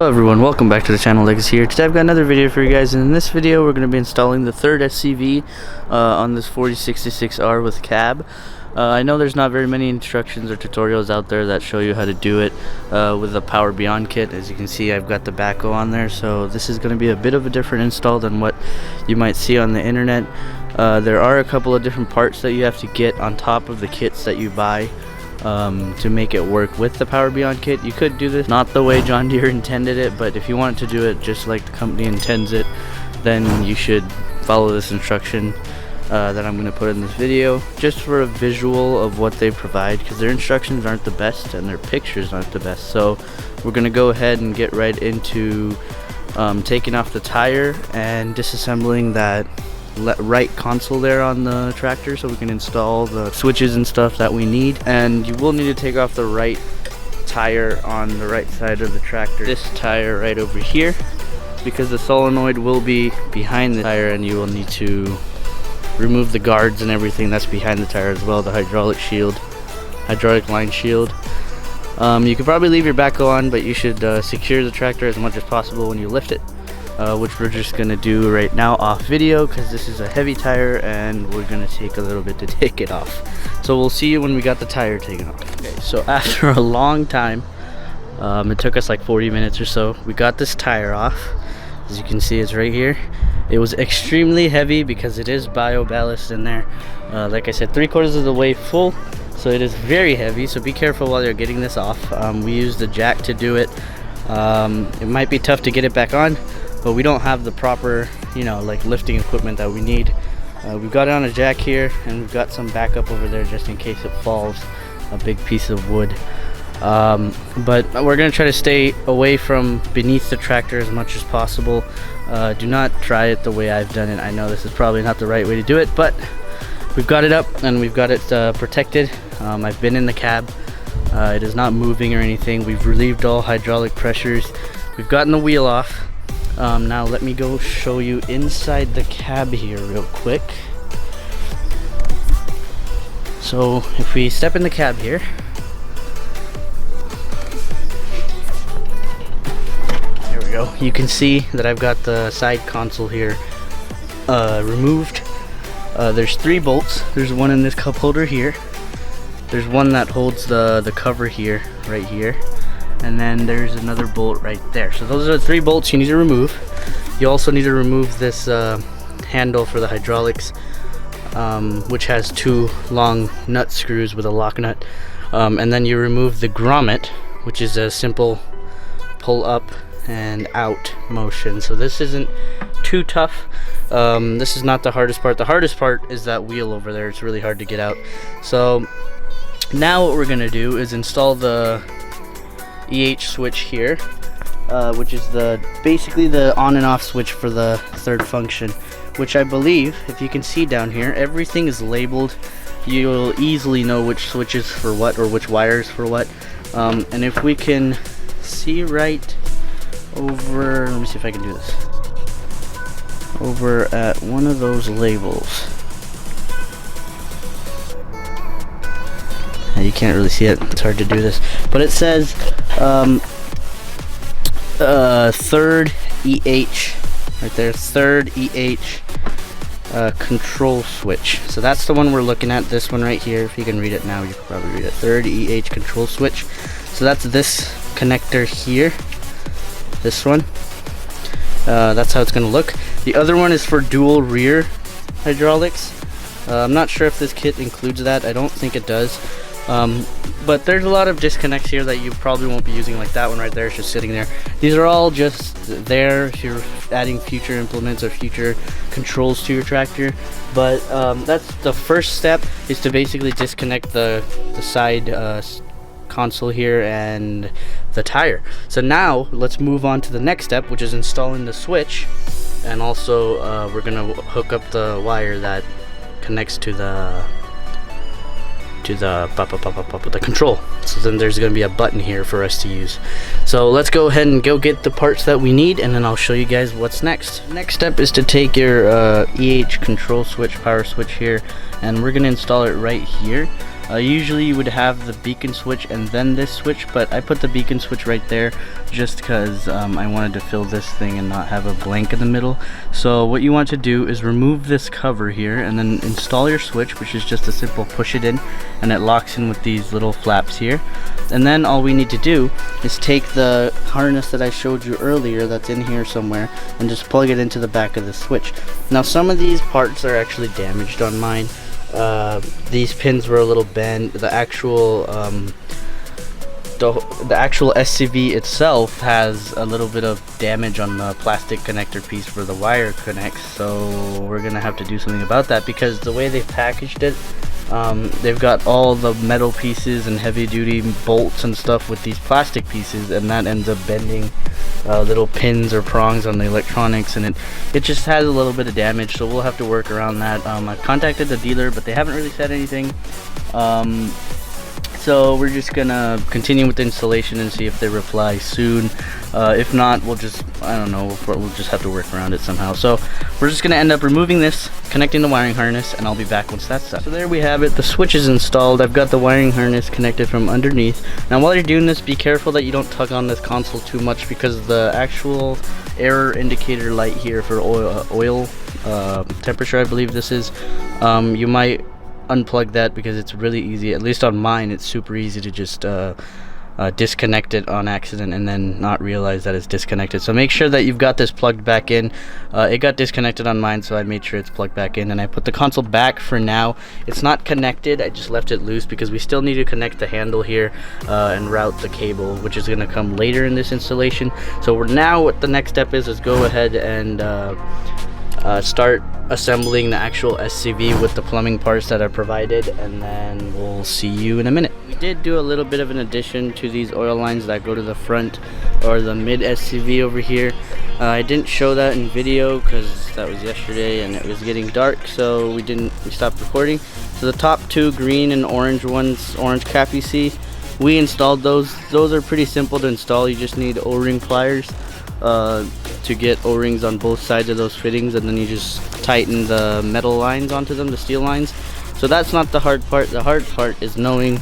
Hello everyone, welcome back to the channel. Legacy here. Today I've got another video for you guys, and in this video we're going to be installing the third SCV on this 4066R with cab. I know there's not very many instructions or tutorials out there that show you how to do it with the Power Beyond kit. As you can see, I've got the Backhoe on there, so this is going to be a bit of a different install than what you might see on the internet. There are a couple of different parts that you have to get on top of the kits that you buy to make it work with the Power Beyond kit. You could do this not the way John Deere intended it, but if you want to do it just like the company intends it, then you should follow this instruction that I'm going to put in this video, just for a visual of what they provide, because their instructions aren't the best and their pictures aren't the best. So we're going to go ahead and get right into taking off the tire and disassembling that right console there on the tractor, so we can install the switches and stuff that we need. And you will need to take off the right tire on the right side of the tractor, this tire right over here, because the solenoid will be behind the tire, and you will need to remove the guards and everything that's behind the tire as well, the hydraulic line shield. You could probably leave your backhoe on, but you should secure the tractor as much as possible when you lift it, which we're just gonna do right now off video, because this is a heavy tire and we're gonna take a little bit to take it off. So we'll see you when we got the tire taken off. Okay, so after a long time, it took us like 40 minutes or so, we got this tire off. As you can see, it's right here. It was extremely heavy because it is bio ballast in there. Like I said, 3/4 of the way full, so it is very heavy, so be careful while you're getting this off. We used the jack to do it. It might be tough to get it back on, but we don't have the proper, like lifting equipment that we need. We've got it on a jack here, and we've got some backup over there just in case it falls, a big piece of wood. But we're gonna try to stay away from beneath the tractor as much as possible. Do not try it the way I've done it. I know this is probably not the right way to do it, but we've got it up and we've got it protected. I've been in the cab. It is not moving or anything. We've relieved all hydraulic pressures. We've gotten the wheel off. Now let me go show you inside the cab here real quick. So if we step in the cab here, there we go. You can see that I've got the side console here removed. There's 3 bolts. There's one in this cup holder here. There's one that holds the cover here, right here. And then there's another bolt right there. So those are the 3 bolts you need to remove. You also need to remove this handle for the hydraulics, which has 2 long nut screws with a lock nut. And then you remove the grommet, which is a simple pull up and out motion. So this isn't too tough. This is not the hardest part. The hardest part is that wheel over there. It's really hard to get out. So now what we're gonna do is install the EH switch here, which is basically the on and off switch for the third function, which I believe, if you can see down here, everything is labeled. You'll easily know which switches for what, or which wires for what. And if we can see right over, let me see if I can do this, over at one of those labels. You can't really see it, it's hard to do this, but it says third EH right there, third EH control switch. So that's the one we're looking at, this one right here. If you can read it now, you can probably read it. Third EH control switch. So that's this connector here, this one. That's how it's gonna look. The other one is for dual rear hydraulics. I'm not sure if this kit includes that. I don't think it does. But there's a lot of disconnects here that you probably won't be using, like that one right there. It's just sitting there. These are all just there if you're adding future implements or future controls to your tractor. But that's the first step, is to basically disconnect the side console here and the tire. So now let's move on to the next step, which is installing the switch, and also we're gonna hook up the wire that connects to the control. So then there's going to be a button here for us to use. So let's go ahead and go get the parts that we need, and then I'll show you guys what's next. Next step is to take your EH control switch, power switch here, and we're going to install it right here. Usually you would have the beacon switch and then this switch, but I put the beacon switch right there just because I wanted to fill this thing and not have a blank in the middle. So what you want to do is remove this cover here and then install your switch, which is just a simple push it in, and it locks in with these little flaps here. And then all we need to do is take the harness that I showed you earlier that's in here somewhere and just plug it into the back of the switch. Now some of these parts are actually damaged on mine. These pins were a little bent. The actual SCV itself has a little bit of damage on the plastic connector piece where the wire connects, so we're gonna have to do something about that, because the way they packaged it, they've got all the metal pieces and heavy duty bolts and stuff with these plastic pieces, and that ends up bending little pins or prongs on the electronics, and it just has a little bit of damage, so we'll have to work around that. I've contacted the dealer, but they haven't really said anything. So we're just gonna continue with the installation and see if they reply soon. If not, we'll just, I don't know, we'll just have to work around it somehow. So we're just gonna end up removing this, connecting the wiring harness, and I'll be back once that's done. So there we have it. The switch is installed. I've got the wiring harness connected from underneath. Now while you're doing this, be careful that you don't tug on this console too much, because the actual error indicator light here for oil temperature, I believe this is, you might unplug that, because it's really easy, at least on mine, it's super easy to just disconnect it on accident and then not realize that it's disconnected. So make sure that you've got this plugged back in. It got disconnected on mine, so I made sure it's plugged back in, and I put the console back for now. It's not connected, I just left it loose because we still need to connect the handle here and route the cable, which is going to come later in this installation. So we're now, what the next step is go ahead and start assembling the actual SCV with the plumbing parts that are provided, and then we'll see you in a minute. We did do a little bit of an addition to these oil lines that go to the front or the mid SCV over here. I didn't show that in video because that was yesterday and it was getting dark, so we stopped recording. So the top two green and orange ones, orange cap you see, we installed those. Those are pretty simple to install. You just need O-ring pliers to get O-rings on both sides of those fittings, and then you just tighten the metal lines onto them, the steel lines. So that's not the hard part. The hard part is knowing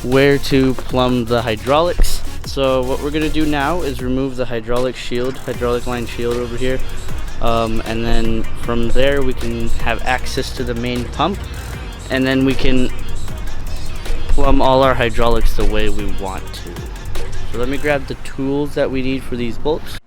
where to plumb the hydraulics. So what we're gonna do now is remove the hydraulic line shield over here, and then from there we can have access to the main pump, and then we can plumb all our hydraulics the way we want to. So let me grab the tools that we need for these bolts.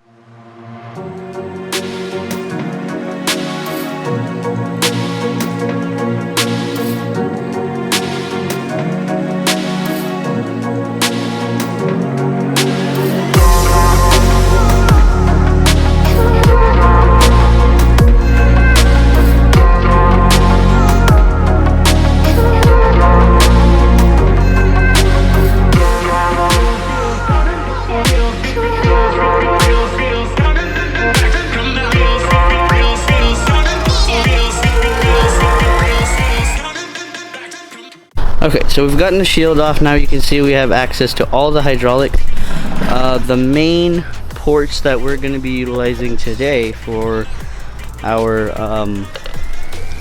Okay, so we've gotten the shield off. Now you can see we have access to all the hydraulics. The main ports that we're going to be utilizing today for our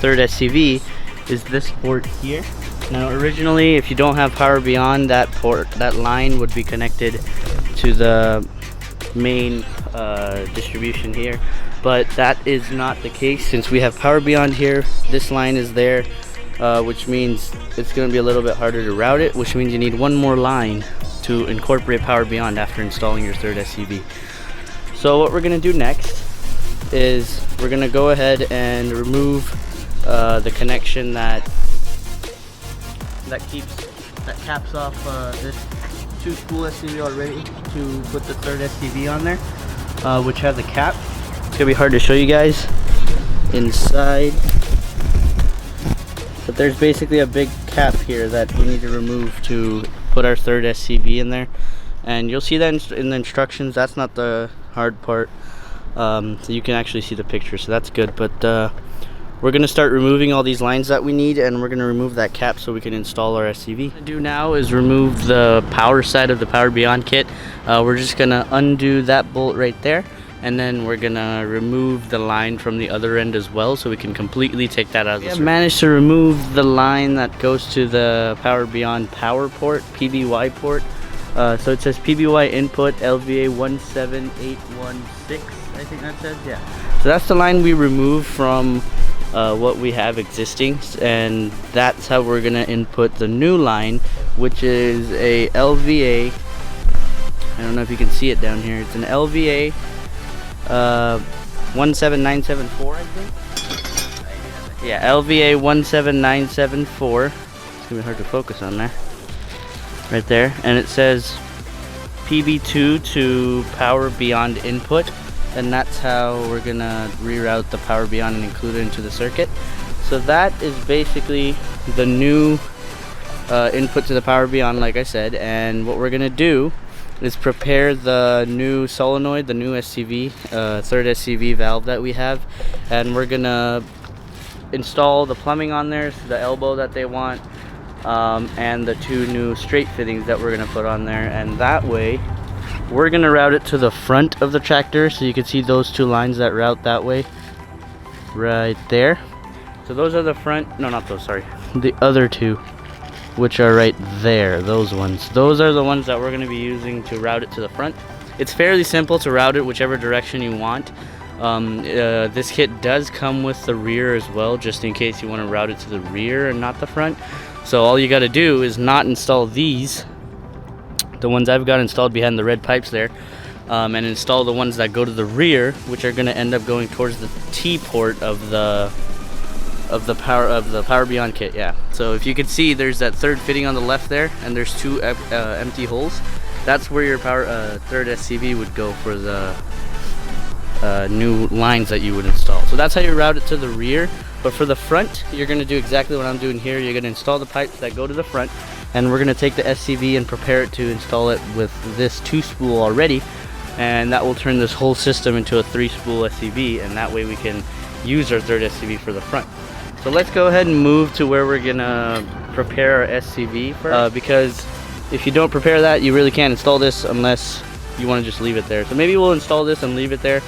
third SCV is this port here. Now originally, if you don't have power beyond, that line would be connected to the main distribution here, but that is not the case. Since we have power beyond here, this line is there, which means it's going to be a little bit harder to route it, which means you need one more line to incorporate power beyond after installing your third SCV. So what we're going to do next is we're going to go ahead and remove the connection that caps off this two-spool SCV already to put the third SCV on there, which has a cap. It's gonna be hard to show you guys inside, but there's basically a big cap here that we need to remove to put our third SCV in there, and you'll see that in the instructions. That's not the hard part, so you can actually see the picture, so that's good. But we're gonna start removing all these lines that we need, and we're gonna remove that cap so we can install our SCV. What we're gonna do now is remove the power side of the Power Beyond kit. We're just gonna undo that bolt right there, and then we're gonna remove the line from the other end as well, so we can completely take that out of the circuit. We have managed to remove the line that goes to the Power Beyond power port, PBY port. So it says PBY input LVA 17816, I think that says, yeah. So that's the line we removed from what we have existing, and that's how we're gonna input the new line, which is a LVA. I don't know if you can see it down here. It's an LVA 17974, I think. Yeah, LVA 17974. It's gonna be hard to focus on there. Right there, and it says PB2 to Power Beyond input, and that's how we're gonna reroute the Power Beyond and include it into the circuit. So that is basically the new input to the Power Beyond, like I said. And what we're gonna do is prepare the new solenoid, the new SCV, third SCV valve that we have, and we're gonna install the plumbing on there, so the elbow that they want, and the two new straight fittings that we're gonna put on there. And that way we're gonna route it to the front of the tractor, so you can see those two lines that route that way right there. So those are the front, no, not those, sorry, the other two, which are right there. Those ones, those are the ones that we're going to be using to route it to the front. It's fairly simple to route it whichever direction you want. This kit does come with the rear as well, just in case you want to route it to the rear and not the front. So all you got to do is not install these, the ones I've got installed behind the red pipes there, and install the ones that go to the rear, which are going to end up going towards the T port of the Power Beyond kit. Yeah, so if you can see, there's that third fitting on the left there, and there's two empty holes. That's where your third SCV would go for the new lines that you would install. So that's how you route it to the rear. But for the front, you're going to do exactly what I'm doing here. You're going to install the pipes that go to the front, and we're going to take the SCV and prepare it to install it with this 2-spool already, and that will turn this whole system into a 3-spool SCV, and that way we can use our third SCV for the front. So let's go ahead and move to where we're gonna prepare our SCV first, because if you don't prepare that, you really can't install this unless you want to just leave it there. So maybe we'll install this and leave it there.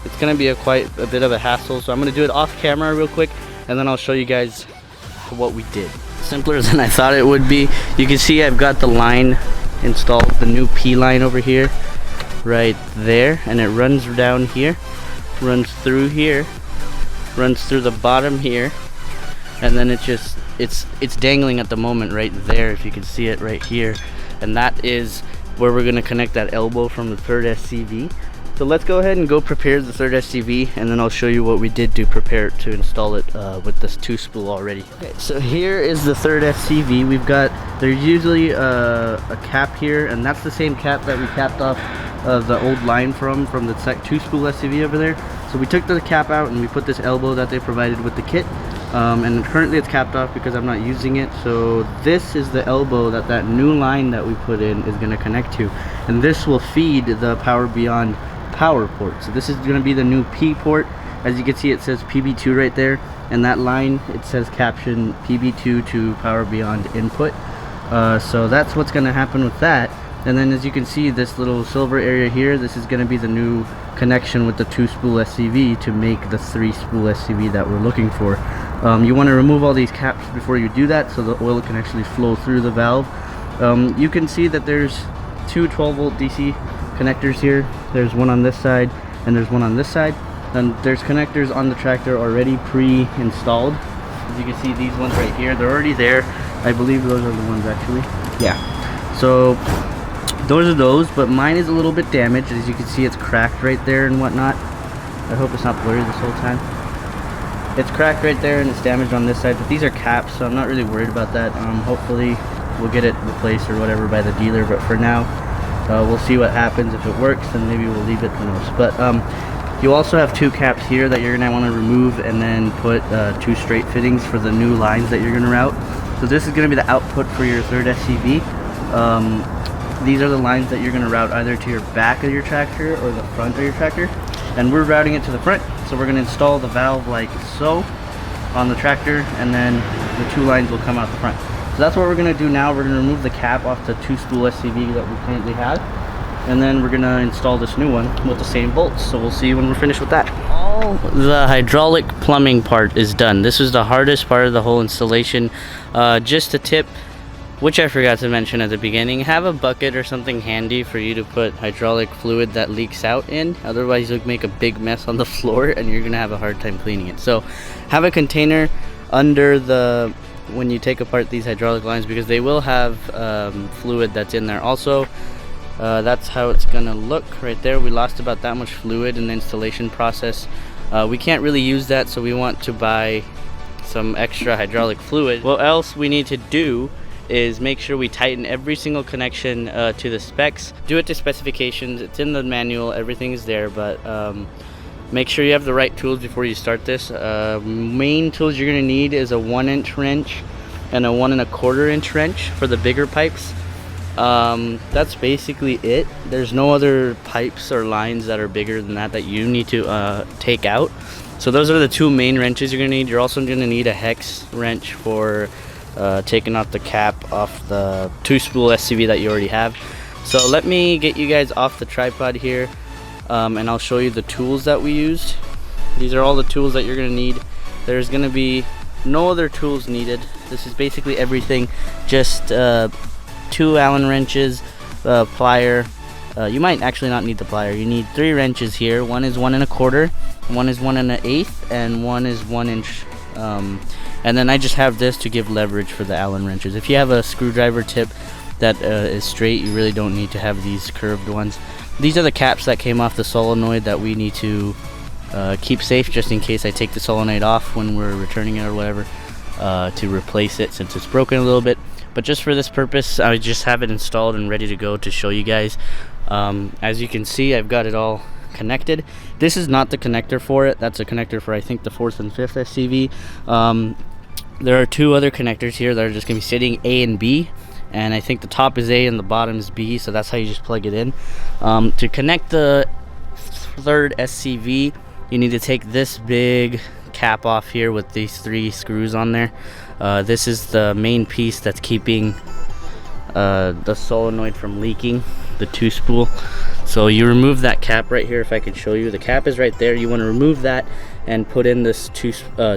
It's gonna be quite a bit of a hassle, so I'm gonna do it off camera real quick, and then I'll show you guys what we did. Simpler than I thought it would be. You can see I've got the line installed, the new P line over here, right there, and it runs down here, runs through here, runs through the bottom here, and then it's dangling at the moment right there, if you can see it right here, and that is where we're going to connect that elbow from the third SCV. So let's go ahead and go prepare the third SCV, and then I'll show you what we did to prepare it to install it with this 2-spool already. Okay, so here is the third SCV. We've got, there's usually a cap here, and that's the same cap that we capped off the old line from the 2-spool SCV over there. So we took the cap out and we put this elbow that they provided with the kit, and currently it's capped off because I'm not using it. So this is the elbow that new line that we put in is going to connect to, and this will feed the Power Beyond power port. So this is going to be the new P port. As you can see, it says PB2 right there, and that line, it says caption PB2 to Power Beyond input. So that's what's going to happen with that. And then as you can see, this little silver area here, this is going to be the new connection with the 2-spool SCV to make the 3-spool SCV that we're looking for. You want to remove all these caps before you do that, so the oil can actually flow through the valve. You can see that there's two 12-volt DC connectors here. There's one on this side and there's one on this side, and there's connectors on the tractor already pre-installed. As you can see, these ones right here, they're already there. I believe those are the ones actually. Yeah, so those are those, but mine is a little bit damaged. As you can see, it's cracked right there and whatnot. I hope it's not blurry this whole time. It's cracked right there and it's damaged on this side, but these are caps, so I'm not really worried about that. Hopefully we'll get it replaced or whatever by the dealer, but for now we'll see what happens. If it works, then maybe we'll leave it, who knows. But you also have two caps here that you're going to want to remove, and then put two straight fittings for the new lines that you're going to route. So this is going to be the output for your third SCV. These are the lines that you're going to route either to your back of your tractor or the front of your tractor, and we're routing it to the front. So we're going to install the valve like so on the tractor, and then the two lines will come out the front. So that's what we're going to do now. We're going to remove the cap off the 2-spool SCV that we currently have, and then we're gonna install this new one with the same bolts. So we'll see when we're finished with that. All the hydraulic plumbing part is done. This is the hardest part of the whole installation. Just a tip, which I forgot to mention at the beginning, have a bucket or something handy for you to put hydraulic fluid that leaks out in. Otherwise you'll make a big mess on the floor and you're gonna have a hard time cleaning it. So have a container under the, when you take apart these hydraulic lines, because they will have fluid that's in there. Also, that's how it's gonna look right there. We lost about that much fluid in the installation process. We can't really use that, so we want to buy some extra hydraulic fluid. What else we need to do is make sure we tighten every single connection to the specs. Do it to specifications. It's in the manual, everything is there, but make sure you have the right tools before you start this. Main tools you're gonna need is a 1-inch wrench and a 1 1/4 inch wrench for the bigger pipes. That's basically it. There's no other pipes or lines that are bigger than that you need to take out. So those are the two main wrenches you're gonna need. You're also gonna need a hex wrench for taking off the cap off the 2-spool SCV that you already have. So let me get you guys off the tripod here, and I'll show you the tools that we used. These are all the tools that you're gonna need. There's gonna be no other tools needed. This is basically everything. Just 2 Allen wrenches, plier. You might actually not need the plier. You need 3 wrenches here. One is 1 1/4, one is 1 1/8, and one is 1 inch. And then I just have this to give leverage for the Allen wrenches. If you have a screwdriver tip that is straight, you really don't need to have these curved ones. These are the caps that came off the solenoid that we need to keep safe, just in case I take the solenoid off when we're returning it or whatever, to replace it since it's broken a little bit. But just for this purpose, I just have it installed and ready to go to show you guys. As you can see, I've got it all connected. This is not the connector for it. That's a connector for, I think, the 4th and 5th SCV. There are 2 other connectors here that are just gonna be sitting A and B, and I think the top is A and the bottom is B, so that's how you just plug it in. To connect the 3rd SCV, you need to take this big cap off here with these 3 screws on there. This is the main piece that's keeping the solenoid from leaking, the 2-spool. So you remove that cap right here. If I could show you, the cap is right there. You want to remove that and put in this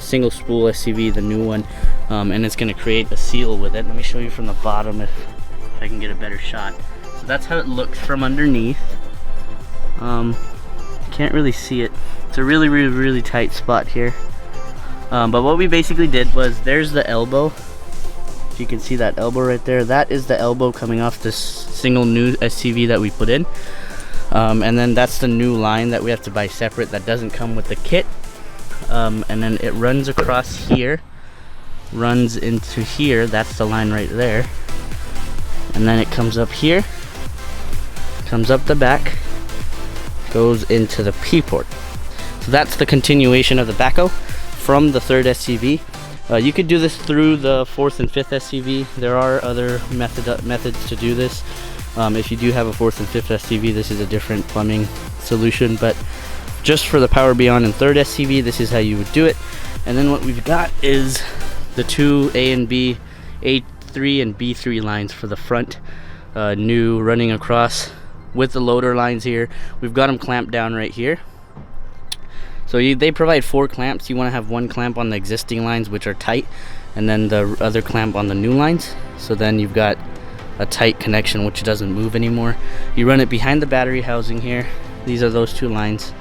single spool SCV, the new one, and it's going to create a seal with it. Let me show you from the bottom if I can get a better shot. So that's how it looks from underneath. Can't really see it. It's a really tight spot here. But what we basically did was, there's the elbow. If you can see that elbow right there, that is the elbow coming off this single new SCV that we put in. And then that's the new line that we have to buy separate that doesn't come with the kit. And then it runs across here, runs into here. That's the line right there. And then it comes up here, comes up the back, goes into the P port. So that's the continuation of the Backhoe from the 3rd SCV. You could do this through the 4th and 5th SCV. There are other methods to do this. If you do have a 4th and 5th SCV, this is a different plumbing solution, but just for the Power Beyond and 3rd SCV, this is how you would do it. And then what we've got is the 2 A and B, A3 and B3 lines for the front, new, running across with the loader lines here. We've got them clamped down right here. So they provide 4 clamps. You want to have 1 clamp on the existing lines, which are tight, and then the other clamp on the new lines. So then you've got a tight connection which doesn't move anymore. You run it behind the battery housing here. These are those 2 lines.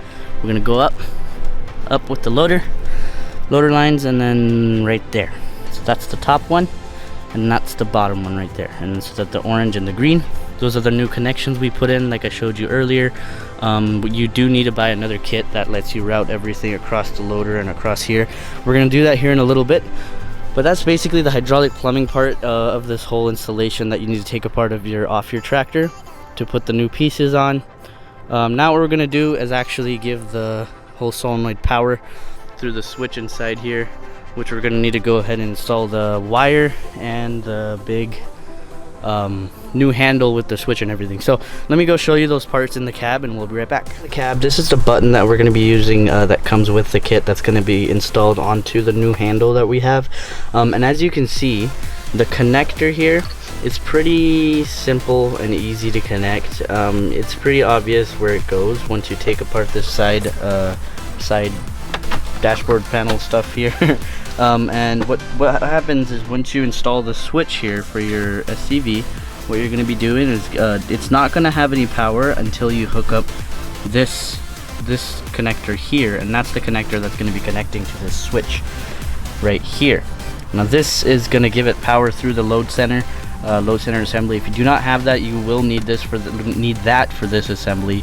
We're gonna go up with the loader lines, and then right there. So that's the top one, and that's the bottom one right there. And so that the orange and the green, those are the new connections we put in, like I showed you earlier. You do need to buy another kit that lets you route everything across the loader and across here. We're gonna do that here in a little bit. But that's basically the hydraulic plumbing part of this whole installation that you need to take apart off your tractor to put the new pieces on. Now what we're gonna do is actually give the whole solenoid power through the switch inside here, which we're gonna need to go ahead and install the wire and the big new handle with the switch and everything. So let me go show you those parts in the cab and we'll be right back. The cab, this is the button that we're going to be using that comes with the kit that's going to be installed onto the new handle that we have. And as you can see, the connector here It's pretty simple and easy to connect. It's pretty obvious where it goes once you take apart this side dashboard panel stuff here. And what happens is once you install the switch here for your SCV, what you're going to be doing is it's not going to have any power until you hook up this connector here, and that's the connector that's going to be connecting to this switch right here. Now this is going to give it power through the load center assembly. If you do not have that, you will need this for this assembly,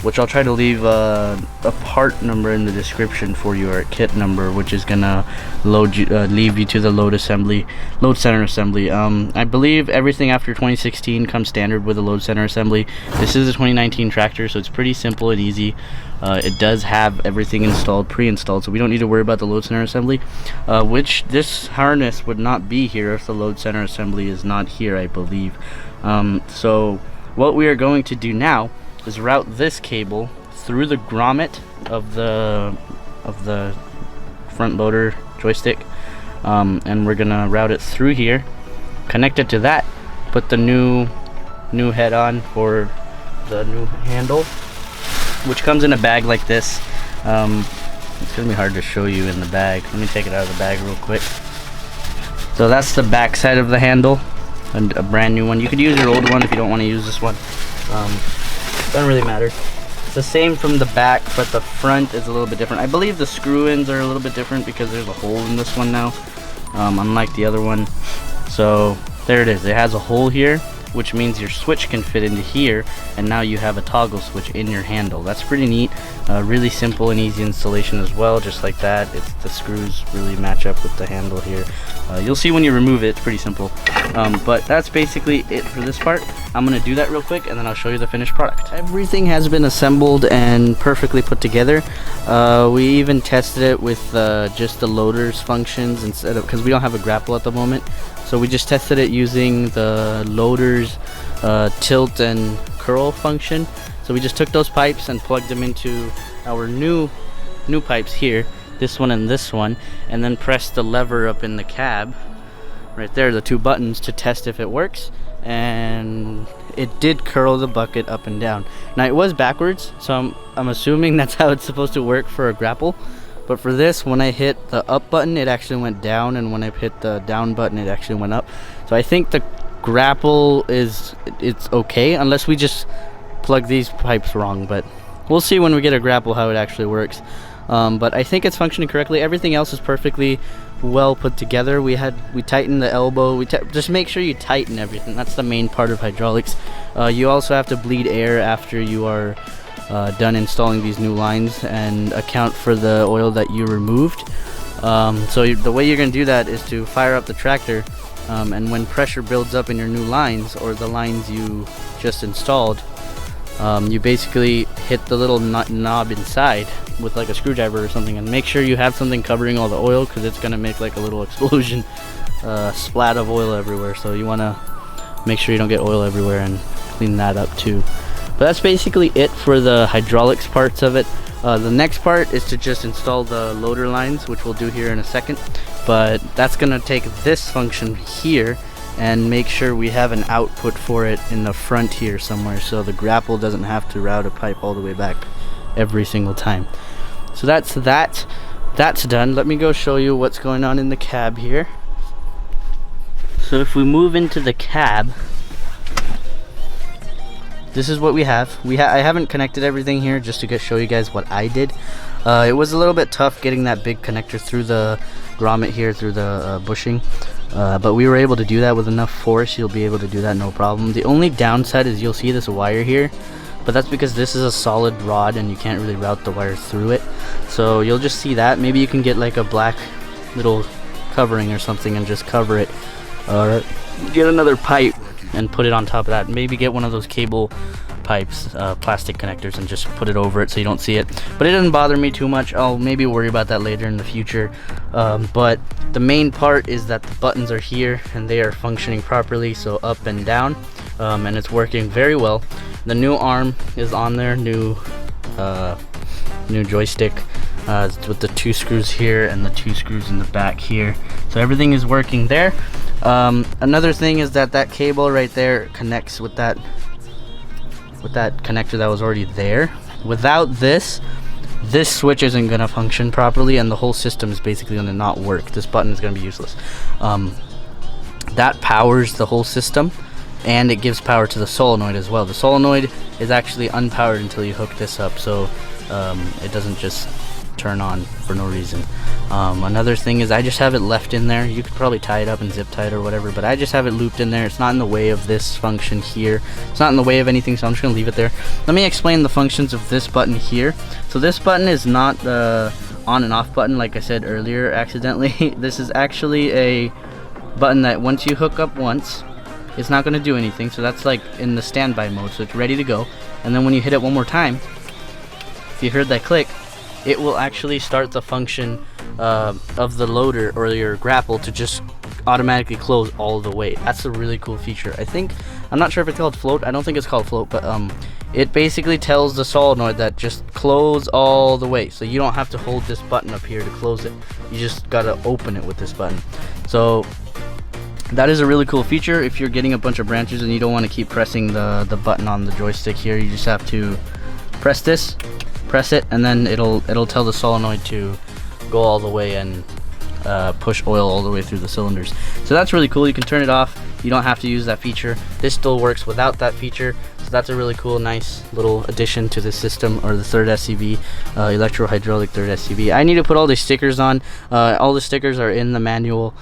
which I'll try to leave a part number in the description for you, or a kit number, which is gonna leave you to the load center assembly. I believe everything after 2016 comes standard with a load center assembly. This is a 2019 tractor, so it's pretty simple and easy. It does have everything pre-installed, so we don't need to worry about the load center assembly, which this harness would not be here if the load center assembly is not here, I believe. So what we are going to do now is route this cable through the grommet of the front loader joystick, and we're gonna route it through here, connect it to that, put the new head on for the new handle, which comes in a bag like this. It's gonna be hard to show you in the bag. Let me take it out of the bag real quick. So that's the back side of the handle, and a brand new one. You could use your old one if you don't want to use this one. Doesn't really matter. It's the same from the back, but the front is a little bit different. I believe the screw ends are a little bit different because there's a hole in this one now, unlike the other one. So there it is. It has a hole here, which means your switch can fit into here, and now you have a toggle switch in your handle. That's pretty neat. Really simple and easy installation as well, just like that. The screws really match up with the handle here. You'll see when you remove it, it's pretty simple. But that's basically it for this part. I'm gonna do that real quick, and then I'll show you the finished product. Everything has been assembled and perfectly put together. We even tested it with just the loader's functions instead of, because we don't have a grapple at the moment. So we just tested it using the loader's tilt and curl function. So we just took those pipes and plugged them into our new pipes here, this one and this one, and then pressed the lever up in the cab right there, the two buttons, to test if it works. And it did curl the bucket up and down. Now it was backwards, so I'm assuming that's how it's supposed to work for a grapple. But for this, when I hit the up button, it actually went down, and when I hit the down button, it actually went up. So I think the grapple it's okay, unless we just plug these pipes wrong. But we'll see when we get a grapple how it actually works. But I think it's functioning correctly. Everything else is perfectly well put together. We tightened the elbow. Just make sure you tighten everything. That's the main part of hydraulics. You also have to bleed air after you are done installing these new lines, and account for the oil that you removed. So the way you're going to do that is to fire up the tractor, and when pressure builds up in your new lines, or the lines you just installed, you basically hit the little knob inside with like a screwdriver or something, and make sure you have something covering all the oil, because it's going to make like a little explosion, splat of oil everywhere. So you want to make sure you don't get oil everywhere, and clean that up too. But that's basically it for the hydraulics parts of it. The next part is to just install the loader lines, which we'll do here in a second. But that's gonna take this function here and make sure we have an output for it in the front here somewhere, so the grapple doesn't have to route a pipe all the way back every single time. So that's done. Let me go show you what's going on in the cab here. So if we move into the cab, this is what we have. I haven't connected everything here just to show you guys what I did. It was a little bit tough getting that big connector through the grommet here, through the bushing, but we were able to do that with enough force. You'll be able to do that no problem. The only downside is you'll see this wire here, but that's because this is a solid rod and you can't really route the wire through it. So you'll just see that. Maybe you can get like a black little covering or something and just cover it, or get another pipe and put it on top of that. Maybe get one of those cable pipes, plastic connectors, and just put it over it so you don't see it. But it doesn't bother me too much. I'll maybe worry about that later in the future. But the main part is that the buttons are here and they are functioning properly, so up and down, and it's working very well. The new arm is on there, new joystick, with the 2 screws here and the 2 screws in the back here. So everything is working there. Another thing is that cable right there connects with that connector that was already there. Without this switch isn't gonna function properly, and the whole system is basically gonna not work. This button is gonna be useless. That powers the whole system, and it gives power to the solenoid as well. The solenoid is actually unpowered until you hook this up, so it doesn't just turn on for no reason. Another thing is I just have it left in there. You could probably tie it up and zip tie it or whatever, but I just have it looped in there. It's not in the way of this function here. It's not in the way of anything, so I'm just gonna leave it there. Let me explain the functions of this button here. So this button is not the on and off button like I said earlier accidentally. This is actually a button that once you hook up once, it's not gonna do anything. So that's like in the standby mode, so it's ready to go. And then when you hit it one more time, if you heard that click, it will actually start the function of the loader or your grapple to just automatically close all the way. That's a really cool feature. I'm not sure if it's called float. I don't think it's called float, but it basically tells the solenoid that just close all the way. So you don't have to hold this button up here to close it. You just gotta open it with this button. So that is a really cool feature. If you're getting a bunch of branches and you don't want to keep pressing the button on the joystick here, you just have to press this, press it, and then it'll tell the solenoid to go all the way and push oil all the way through the cylinders. So that's really cool. You can turn it off. You don't have to use that feature. This still works without that feature. So that's a really cool, nice little addition to the system, or the third SCV, Electrohydraulic third SCV. I need to put all these stickers on. All the stickers are in the manual.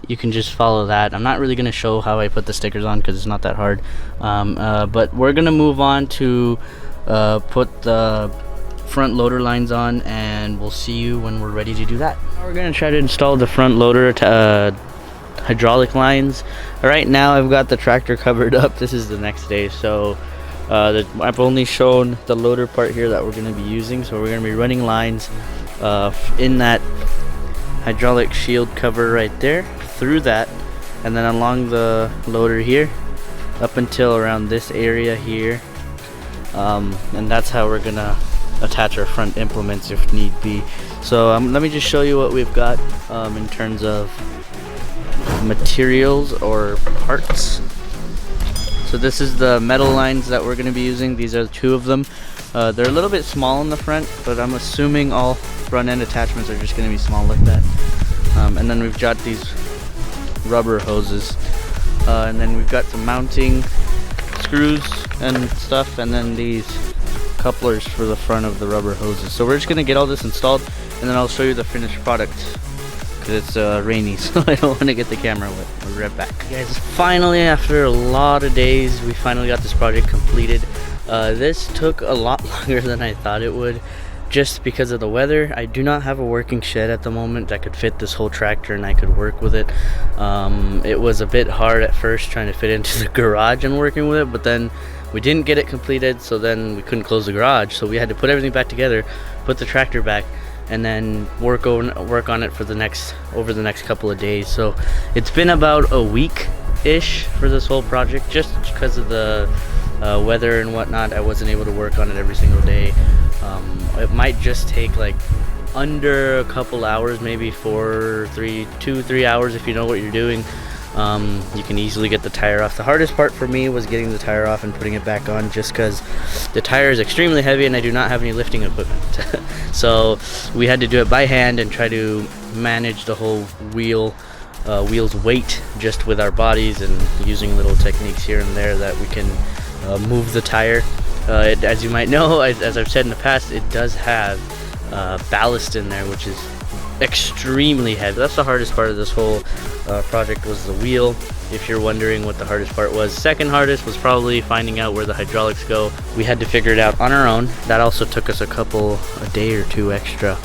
You can just follow that. I'm not really going to show how I put the stickers on because it's not that hard. But we're going to move on to put the front loader lines on, and we'll see you when we're ready to do that. We're going to try to install the front loader hydraulic lines. Right now I've got the tractor covered up. This is the next day, so I've only shown the loader part here that we're going to be using. So we're going to be running lines in that hydraulic shield cover right there, through that, and then along the loader here up until around this area here, and that's how we're gonna attach our front implements if need be. So let me just show you what we've got in terms of materials or parts. So this is the metal lines that we're going to be using. These are two of them. They're a little bit small in the front, but I'm assuming all front end attachments are just going to be small like that. And then we've got these rubber hoses, and then we've got some mounting screws and stuff, and then these couplers for the front of the rubber hoses. So we're just going to get all this installed, and then I'll show you the finished product, because it's rainy, so I don't want to get the camera wet. We'll be right back. Guys, finally, after a lot of days, we finally got this project completed. This took a lot longer than I thought it would, just because of the weather. I do not have a working shed at the moment that could fit this whole tractor and I could work with it. It was a bit hard at first trying to fit into the garage and working with it, but then we didn't get it completed, so then we couldn't close the garage, so we had to put everything back together, put the tractor back, and then work on it for over the next couple of days. So it's been about a week-ish for this whole project, just because of the weather and whatnot. I wasn't able to work on it every single day. It might just take like under a couple hours, maybe 2-3 hours if you know what you're doing. You can easily get the tire off. The hardest part for me was getting the tire off and putting it back on, just because the tire is extremely heavy and I do not have any lifting equipment. So we had to do it by hand and try to manage the whole wheel's weight just with our bodies, and using little techniques here and there that we can move the tire. As you might know, as I've said in the past, it does have ballast in there, which is extremely heavy. That's the hardest part of this whole project, was the wheel. If you're wondering what the hardest part was, second hardest was probably finding out where the hydraulics go. We had to figure it out on our own. That also took us a day or two extra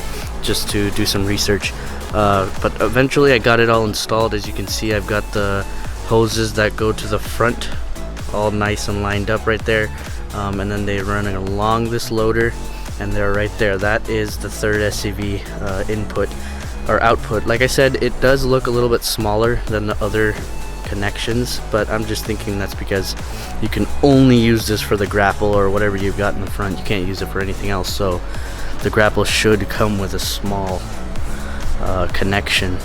just to do some research, but eventually I got it all installed. As you can see, I've got the hoses that go to the front all nice and lined up right there, and then they run along this loader, and they're right there. That is the third SCV input or output. Like I said, it does look a little bit smaller than the other connections, but I'm just thinking that's because you can only use this for the grapple or whatever you've got in the front. You can't use it for anything else, so the grapple should come with a small connection.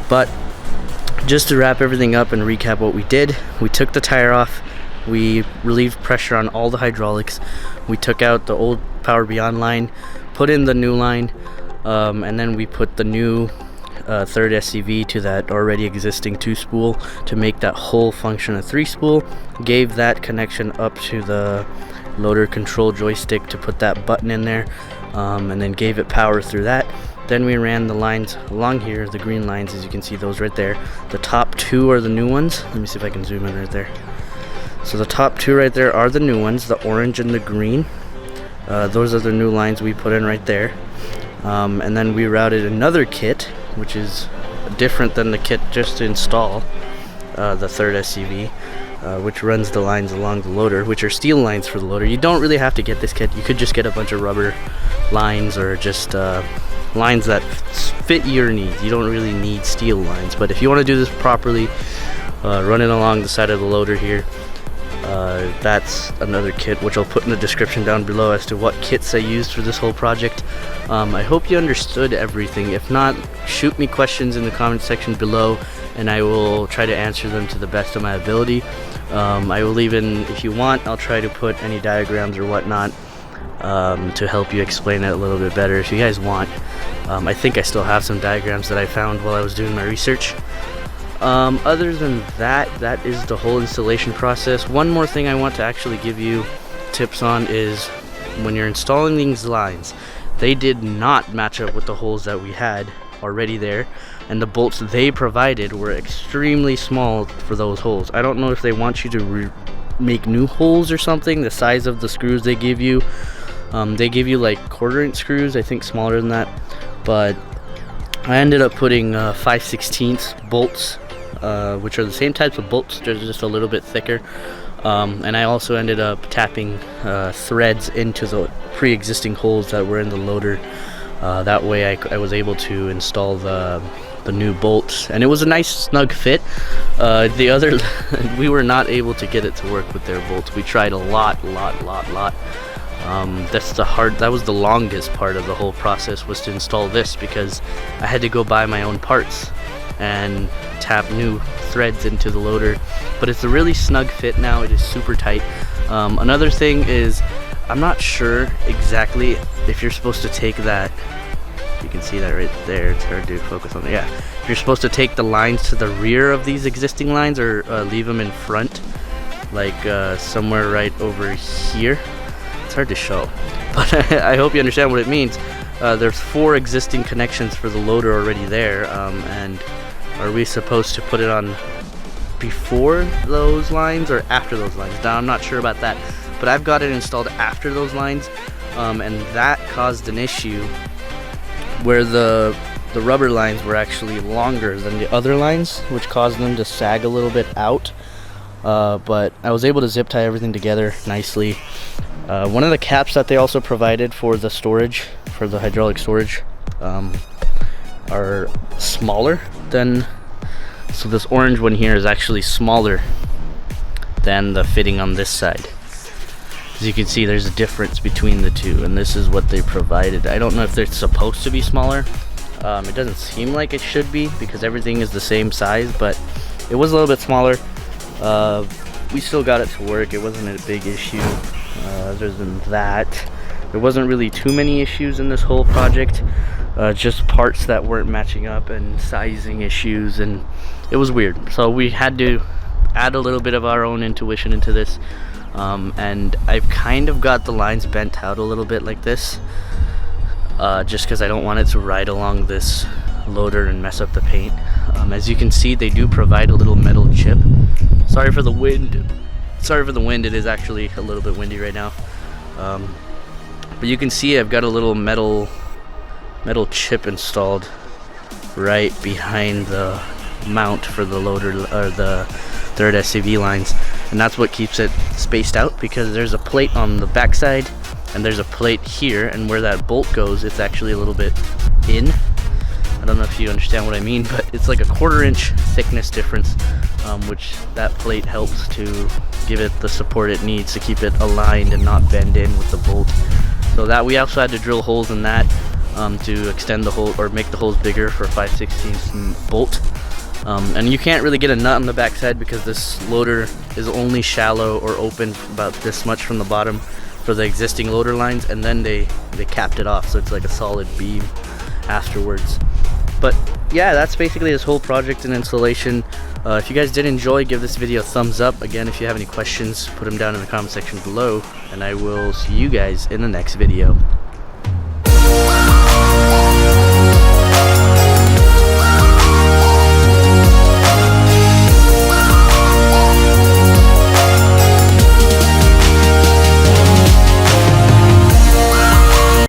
But just to wrap everything up and recap what we did, we took the tire off, we relieved pressure on all the hydraulics, we took out the old Power Beyond line, put in the new line, and then we put the new third SCV to that already existing 2-spool to make that whole function a 3-spool. Gave that connection up to the loader control joystick to put that button in there, and then gave it power through that. Then we ran the lines along here, the green lines, as you can see, those right there. The top 2 are the new ones. Let me see if I can zoom in right there. So the top 2 right there are the new ones, the orange and the green. Those are the new lines we put in right there. And then we routed another kit, which is different than the kit just to install the third SCV, which runs the lines along the loader, which are steel lines for the loader. You don't really have to get this kit. You could just get a bunch of rubber lines or just lines that fit your needs. You don't really need steel lines, but if you want to do this properly, run it along the side of the loader here. That's another kit, which I'll put in the description down below as to what kits I used for this whole project. I hope you understood everything. If not, shoot me questions in the comment section below and I will try to answer them to the best of my ability. I will even, if you want, I'll try to put any diagrams or whatnot to help you explain it a little bit better if you guys want. I think I still have some diagrams that I found while I was doing my research. Other than that, that is the whole installation process. One more thing I want to actually give you tips on is when you're installing these lines, they did not match up with the holes that we had already there, and the bolts they provided were extremely small for those holes. I don't know if they want you to make new holes or something. The size of the screws they give you, like 1/4" screws, I think smaller than that, but I ended up putting 5/16 bolts, which are the same types of bolts, they're just a little bit thicker. And I also ended up tapping threads into the pre-existing holes that were in the loader. That way I was able to install the new bolts, and it was a nice snug fit. The other we were not able to get it to work with their bolts. We tried a lot. That was the longest part of the whole process, was to install this, because I had to go buy my own parts and tap new threads into the loader. But it's a really snug fit now. It is super tight. Another thing is, I'm not sure exactly if you're supposed to take that, you can see that right there, it's hard to focus on it. Yeah, if you're supposed to take the lines to the rear of these existing lines, or leave them in front, like somewhere right over here. It's hard to show, but I hope you understand what it means. There's 4 existing connections for the loader already there, and are we supposed to put it on before those lines or after those lines? Now, I'm not sure about that, but I've got it installed after those lines, and that caused an issue where the rubber lines were actually longer than the other lines, which caused them to sag a little bit out. But I was able to zip tie everything together nicely. One of the caps that they also provided for the storage, for the hydraulic storage, are smaller than, so this orange one here is actually smaller than the fitting on this side. As you can see, there's a difference between the two, and this is what they provided. I don't know if they're supposed to be smaller. It doesn't seem like it should be, because everything is the same size, but it was a little bit smaller. We still got it to work. It wasn't a big issue. Other than that, there wasn't really too many issues in this whole project. Just parts that weren't matching up and sizing issues, and it was weird. So we had to add a little bit of our own intuition into this. And I've kind of got the lines bent out a little bit like this, just because I don't want it to ride along this loader and mess up the paint. As you can see, they do provide a little metal chip. Sorry for the wind. It is actually a little bit windy right now. But you can see I've got a little metal chip installed right behind the mount for the loader, or the third SCV lines, and that's what keeps it spaced out, because there's a plate on the back side and there's a plate here, and where that bolt goes, it's actually a little bit in. I don't know if you understand what I mean, but it's like a 1/4 inch thickness difference, which that plate helps to give it the support it needs to keep it aligned and not bend in with the bolt. So that we also had to drill holes in that. to extend the hole or make the holes bigger for 5/16 bolt. And you can't really get a nut on the backside because this loader is only shallow or open about this much from the bottom for the existing loader lines, and then they capped it off so it's like a solid beam afterwards. But yeah, that's basically this whole project and installation. If you guys did enjoy, give this video a thumbs up. Again, if you have any questions, put them down in the comment section below, and I will see you guys in the next video.